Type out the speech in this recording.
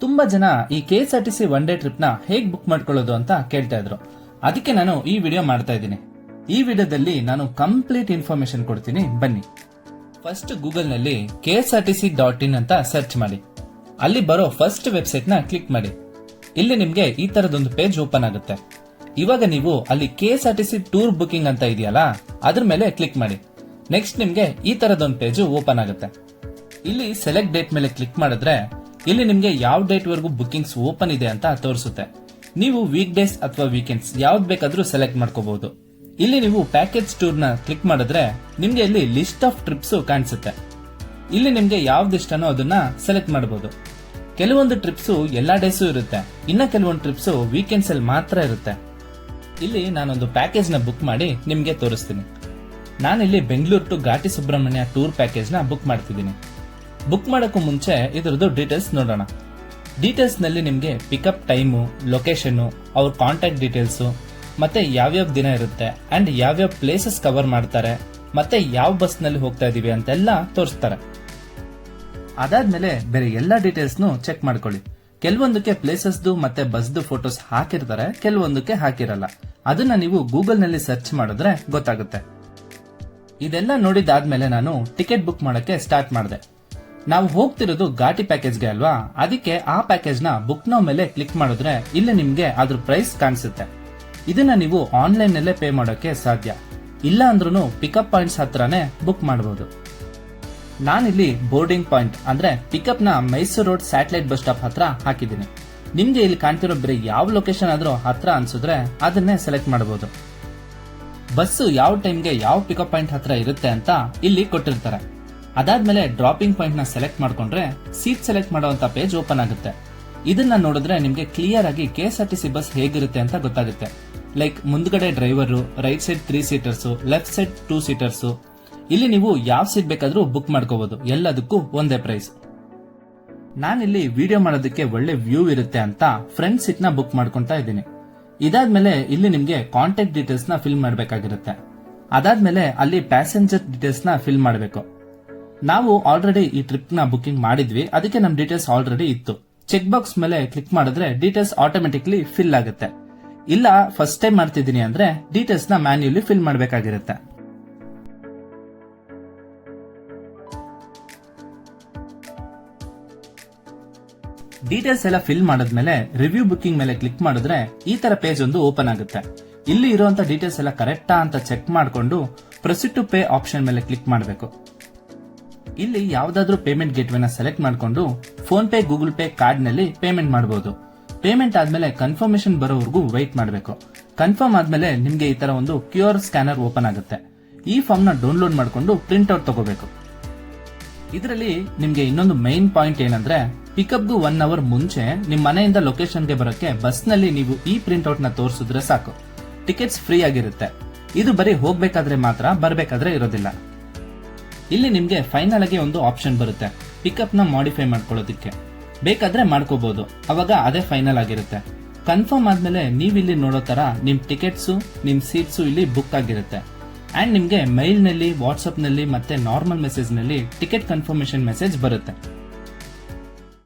ತುಂಬಾ ಜನ ಈ KSRTC ಒನ್ ಡೇ ಟ್ರಿಪ್ ನ ಹೇಗ್ ಬುಕ್ ಮಾಡ್ಕೊಳ್ಳೋದು ಅಂತ ಕೇಳ್ತಾ ಇದ್ರು. ಅದಕ್ಕೆ ನಾನು ಈ ವಿಡಿಯೋ ಮಾಡ್ತಾ ಇದ್ದೀನಿ. ಈ ವಿಡಿಯೋದಲ್ಲಿ ನಾನು ಕಂಪ್ಲೀಟ್ ಇನ್ಫಾರ್ಮೇಶನ್ ಕೊಡ್ತೀನಿ, ಬನ್ನಿ. ಫಸ್ಟ್ ಗೂಗಲ್ ನಲ್ಲಿ KSRTC.in ಅಂತ ಸರ್ಚ್ ಮಾಡಿ. ಅಲ್ಲಿ ಬರೋ ಫಸ್ಟ್ ವೆಬ್ಸೈಟ್ ನ ಕ್ಲಿಕ್ ಮಾಡಿ. ಇಲ್ಲಿ ನಿಮ್ಗೆ ಈ ತರದೊಂದು ಪೇಜ್ ಓಪನ್ ಆಗುತ್ತೆ. ಇವಾಗ ನೀವು ಅಲ್ಲಿ KSRTC ಟೂರ್ ಬುಕಿಂಗ್ ಅಂತ ಇದೆಯಲ್ಲ, ಅದ್ರ ಮೇಲೆ ಕ್ಲಿಕ್ ಮಾಡಿ. ನೆಕ್ಸ್ಟ್ ನಿಮ್ಗೆ ಈ ತರದೊಂದು ಪೇಜ್ ಓಪನ್ ಆಗುತ್ತೆ. ಇಲ್ಲಿ ಸೆಲೆಕ್ಟ್ ಡೇಟ್ ಮೇಲೆ ಕ್ಲಿಕ್ ಮಾಡಿದ್ರೆ ಇಲ್ಲಿ ನಿಮ್ಗೆ ಯಾವ ಡೇಟ್ ವರೆಗೂ ಬುಕಿಂಗ್ಸ್ ಓಪನ್ ಇದೆ ಅಂತ ತೋರಿಸುತ್ತೆ. ನೀವು ವೀಕ್ ಡೇಸ್ ಅಥವಾ ವೀಕೆಂಡ್ಸ್ ಯಾವ್ದು ಬೇಕಾದ್ರೂ ಸೆಲೆಕ್ಟ್ ಮಾಡ್ಕೋಬಹುದು. ಇಲ್ಲಿ ನೀವು ಪ್ಯಾಕೇಜ್ ಟೂರ್ ನ ಕ್ಲಿಕ್ ಮಾಡಿದ್ರೆ ನಿಮ್ಗೆ ಇಲ್ಲಿ ಲಿಸ್ಟ್ ಆಫ್ ಟ್ರಿಪ್ಸ್ ಕಾಣಿಸುತ್ತೆ. ಇಲ್ಲಿ ನಿಮ್ಗೆ ಯಾವ್ದು ಇಷ್ಟನೋ ಅದನ್ನ ಸೆಲೆಕ್ಟ್ ಮಾಡಬಹುದು. ಕೆಲವೊಂದು ಟ್ರಿಪ್ಸ್ ಎಲ್ಲಾ ಡೇಸು ಇರುತ್ತೆ, ಇನ್ನ ಕೆಲವೊಂದು ಟ್ರಿಪ್ಸ್ ವೀಕೆಂಡ್ಸ್ ಅಲ್ಲಿ ಮಾತ್ರ ಇರುತ್ತೆ. ಇಲ್ಲಿ ನಾನೊಂದು ಪ್ಯಾಕೇಜ್ ನ ಬುಕ್ ಮಾಡಿ ನಿಮ್ಗೆ ತೋರಿಸ್ತೀನಿ. ನಾನಿಲ್ಲಿ Bengaluru to Ghati Subramanya tour package ನ ಬುಕ್ ಮಾಡ್ತಿದ್ದೀನಿ. ಬುಕ್ ಮಾಡಕ್ಕೂ ಮುಂಚೆ ಇದರದ್ದು ಡೀಟೇಲ್ಸ್ ನೋಡೋಣ. ಡೀಟೇಲ್ಸ್ ನಲ್ಲಿ ನಿಮ್ಗೆ ಪಿಕಪ್ ಟೈಮು, ಲೊಕೇಶನ್, ಅವ್ರ ಕಾಂಟ್ಯಾಕ್ಟ್ ಡೀಟೇಲ್ಸ್, ಮತ್ತೆ ಯಾವ್ಯಾವ ದಿನ ಇರುತ್ತೆ ಅಂಡ್ ಯಾವ್ಯಾವ ಪ್ಲೇಸಸ್ ಕವರ್ ಮಾಡ್ತಾರೆ, ಮತ್ತೆ ಯಾವ ಬಸ್ ನಲ್ಲಿ ಹೋಗ್ತಾ ಇದೀವಿ ಅಂತೆಲ್ಲ ತೋರಿಸ್ತಾರೆ. ಅದಾದ್ಮೇಲೆ ಬೇರೆ ಎಲ್ಲಾ ಡೀಟೇಲ್ಸ್ ಚೆಕ್ ಮಾಡ್ಕೊಳ್ಳಿ. ಕೆಲವೊಂದಕ್ಕೆ ಪ್ಲೇಸಸ್ದು ಮತ್ತೆ ಬಸ್ದು ಫೋಟೋಸ್ ಹಾಕಿರ್ತಾರೆ, ಕೆಲವೊಂದಕ್ಕೆ ಹಾಕಿರಲ್ಲ. ಅದನ್ನ ನೀವು ಗೂಗಲ್ ನಲ್ಲಿ ಸರ್ಚ್ ಮಾಡಿದ್ರೆ ಗೊತ್ತಾಗುತ್ತೆ. ಇದೆಲ್ಲ ನೋಡಿದಾದ್ಮೇಲೆ ನಾನು ಟಿಕೆಟ್ ಬುಕ್ ಮಾಡಕ್ಕೆ ಸ್ಟಾರ್ಟ್ ಮಾಡಿದೆ. ನಾವು ಹೋಗ್ತಿರೋದು ಘಾಟಿ ಪ್ಯಾಕೇಜ್ಗೆ ಅಲ್ವಾ, ಅದಕ್ಕೆ ಆ ಪ್ಯಾಕೇಜ್ ನ ಬುಕ್ ನೌ ಮೇಲೆ ಕ್ಲಿಕ್ ಮಾಡಿದ್ರೆ ಇಲ್ಲಿ ನಿಮ್ಗೆ ಅದ್ರ ಪ್ರೈಸ್ ಕಾಣಿಸುತ್ತೆ. ಇದನ್ನ ನೀವು ಆನ್ಲೈನ್ ನಲ್ಲೇ ಪೇ ಮಾಡೋಕೆ ಸಾಧ್ಯ. ಇಲ್ಲ ಅಂದ್ರೂ ಪಿಕಪ್ ಪಾಯಿಂಟ್ಸ್ ಹತ್ರನೇ ಬುಕ್ ಮಾಡಬಹುದು. ನಾನಿಲ್ಲಿ ಬೋರ್ಡಿಂಗ್ ಪಾಯಿಂಟ್ ಅಂದ್ರೆ ಪಿಕಪ್ ನ Mysuru road satellite bus stop ಹತ್ರ ಹಾಕಿದ್ದೀನಿ. ನಿಮ್ಗೆ ಇಲ್ಲಿ ಕಾಣ್ತಿರೋ ಬೇರೆ ಯಾವ ಲೊಕೇಶನ್ ಆದ್ರೂ ಹತ್ರ ಅನ್ಸಿದ್ರೆ ಅದನ್ನೇ ಸೆಲೆಕ್ಟ್ ಮಾಡಬಹುದು. ಬಸ್ಸು ಯಾವ ಟೈಮ್ಗೆ ಯಾವ ಪಿಕಪ್ ಪಾಯಿಂಟ್ ಹತ್ರ ಇರುತ್ತೆ ಅಂತ ಇಲ್ಲಿ ಕೊಟ್ಟಿರ್ತಾರೆ. ಅದಾದ್ಮೇಲೆ ಡ್ರಾಪಿಂಗ್ ಪಾಯಿಂಟ್ ನ ಸೆಲೆಕ್ಟ್ ಮಾಡ್ಕೊಂಡ್ರೆ ಸೀಟ್ ಸೆಲೆಕ್ಟ್ ಮಾಡುವಂತ ಪೇಜ್ ಓಪನ್ ಆಗುತ್ತೆ. ಇದನ್ನ ನೋಡಿದ್ರೆ ನಿಮ್ಗೆ ಕ್ಲಿಯರ್ ಆಗಿ KSRTC ಬಸ್ ಹೇಗಿರುತ್ತೆ ಅಂತ ಗೊತ್ತಾಗುತ್ತೆ. ಲೈಕ್ ಮುಂದ್ಗಡೆ driver, right side 3 seaters, left side 2 seaters. ಇಲ್ಲಿ ನೀವು ಯಾವ ಸೀಟ್ ಬೇಕಾದ್ರೂ ಬುಕ್ ಮಾಡ್ಕೋಬಹುದು, ಎಲ್ಲದಕ್ಕೂ ಒಂದೇ ಪ್ರೈಸ್. ನಾನಿಲ್ಲಿ ವಿಡಿಯೋ ಮಾಡೋದಕ್ಕೆ ಒಳ್ಳೆ ವ್ಯೂ ಇರುತ್ತೆ ಅಂತ ಫ್ರಂಟ್ ಸೀಟ್ ನ ಬುಕ್ ಮಾಡ್ಕೊಂತಾ ಇದ್ದೀನಿ. ಇದಾದ್ಮೇಲೆ ಇಲ್ಲಿ ನಿಮ್ಗೆ ಕಾಂಟ್ಯಾಕ್ಟ್ ಡೀಟೇಲ್ಸ್ ನ ಫಿಲ್ ಮಾಡಬೇಕಾಗಿರುತ್ತೆ. ಅದಾದ್ಮೇಲೆ ಅಲ್ಲಿ ಪ್ಯಾಸೆಂಜರ್ ಡೀಟೇಲ್ಸ್ ನ ಫಿಲ್ ಮಾಡಬೇಕು. ನಾವು ಆಲ್ರೆಡಿ ಈ ಟ್ರಿಪ್ ನ ಬುಕಿಂಗ್ ಮಾಡಿದ್ವಿ, ಅದಕ್ಕೆ ನಮ್ ಡೀಟೇಲ್ಸ್ ಆಲ್ರೆಡಿ ಇತ್ತು. ಚೆಕ್ ಬಾಕ್ಸ್ ಮೇಲೆ ಕ್ಲಿಕ್ ಮಾಡಿದ್ರೆ ಡೀಟೇಲ್ಸ್ ಆಟೋಮೆಟಿಕ್ಲಿ ಫಿಲ್ ಆಗುತ್ತೆ. ಇಲ್ಲ ಫಸ್ಟ್ ಟೈಮ್ ಮಾಡ್ತಿದ್ದೀನಿ ಅಂದ್ರೆ ಡೀಟೇಲ್ಸ್ ನ ಮ್ಯಾನ್ಯುಯಲಿ ಫಿಲ್ ಮಾಡಬೇಕಾಗಿರುತ್ತೆ. ಡೀಟೇಲ್ಸ್ ಎಲ್ಲ ಫಿಲ್ ಮಾಡಿದ್ಮೇಲೆ ರಿವ್ಯೂ ಬುಕಿಂಗ್ ಮೇಲೆ ಕ್ಲಿಕ್ ಮಾಡಿದ್ರೆ ಈ ತರ ಪೇಜ್ ಒಂದು ಓಪನ್ ಆಗುತ್ತೆ. ಇಲ್ಲಿ ಇರುವಂತ ಡೀಟೇಲ್ಸ್ ಎಲ್ಲ ಕರೆಕ್ಟಾ ಅಂತ ಚೆಕ್ ಮಾಡಿಕೊಂಡು ಪ್ರೊಸೀಡ್ ಟು ಪೇ ಆಪ್ಷನ್ ಮೇಲೆ ಕ್ಲಿಕ್ ಮಾಡಬೇಕು. ಇಲ್ಲಿ ಯಾವ್ದಾದ್ರೂ ಪೇಮೆಂಟ್ ಗೇಟ್ವೇ ನ ಸೆಲೆಕ್ಟ್ ಮಾಡಿಕೊಂಡು phone pay, Google pay card ನಲ್ಲಿ ಪೇಮೆಂಟ್ ಮಾಡಬಹುದು. ಪೇಮೆಂಟ್ ಆದ್ಮೇಲೆ ಕನ್ಫರ್ಮೇಶನ್ ಬರೋವರೆಗೂ ವೈಟ್ ಮಾಡಬೇಕು. ಕನ್ಫರ್ಮ್ ಆದ್ಮೇಲೆ ನಿಮ್ಗೆ ಈ ತರ ಒಂದು QR ಸ್ಕ್ಯಾನರ್ ಓಪನ್ ಆಗುತ್ತೆ. ಈ ಫಾರ್ಮ್ ನ ಡೌನ್ಲೋಡ್ ಮಾಡಿಕೊಂಡು ಪ್ರಿಂಟ್ ಔಟ್ ತಗೋಬೇಕು. ಇದರಲ್ಲಿ ನಿಮ್ಗೆ ಇನ್ನೊಂದು ಮೈನ್ ಪಾಯಿಂಟ್ ಏನಂದ್ರೆ ಪಿಕಪ್ ಗೂ 1 ಅವರ್ ಮುಂಚೆ ನಿಮ್ ಮನೆಯಿಂದ ಲೊಕೇಶನ್ ಗೆ ಬರೋಕೆ ಬಸ್ ನಲ್ಲಿ ನೀವು ಈ ಪ್ರಿಂಟ್ ಔಟ್ ನ ತೋರಿಸಿದ್ರೆ ಸಾಕು. ಟಿಕೆಟ್ಸ್ ಫ್ರೀ ಆಗಿರುತ್ತೆ. ಇದು ಬರೀ ಹೋಗ್ಬೇಕಾದ್ರೆ ಮಾತ್ರ, ಬರ್ಬೇಕಾದ್ರೆ ಇರೋದಿಲ್ಲ. ಇಲ್ಲಿ ನಿಮ್ಗೆ ಫೈನಲ್ ಆಗಿ ಒಂದು ಆಪ್ಷನ್ ಬರುತ್ತೆ, ಪಿಕಪ್ ನ ಮಾಡಿಫೈ ಮಾಡ್ಕೊಳ್ಳೋದಿಕ್ಕೆ. ಬೇಕಾದ್ರೆ ಮಾಡ್ಕೋಬಹುದು, ಅವಾಗ ಅದೇ ಫೈನಲ್ ಆಗಿರುತ್ತೆ. ಕನ್ಫರ್ಮ್ ಆದ್ಮೇಲೆ ನೀವ್ ಇಲ್ಲಿ ನೋಡೋ ತರ ನಿಮ್ ಟಿಕೆಟ್ಸ್, ನಿಮ್ ಸೀಟ್ಸ್ ಇಲ್ಲಿ ಬುಕ್ ಆಗಿರುತ್ತೆ. ಅಂಡ್ ನಿಮ್ಗೆ ಮೈಲ್ ನಲ್ಲಿ, ವಾಟ್ಸ್ಆಪ್ ನಲ್ಲಿ ಮತ್ತೆ ನಾರ್ಮಲ್ ಮೆಸೇಜ್ ನಲ್ಲಿ ಟಿಕೆಟ್ ಕನ್ಫರ್ಮೇಶನ್ ಮೆಸೇಜ್ ಬರುತ್ತೆ.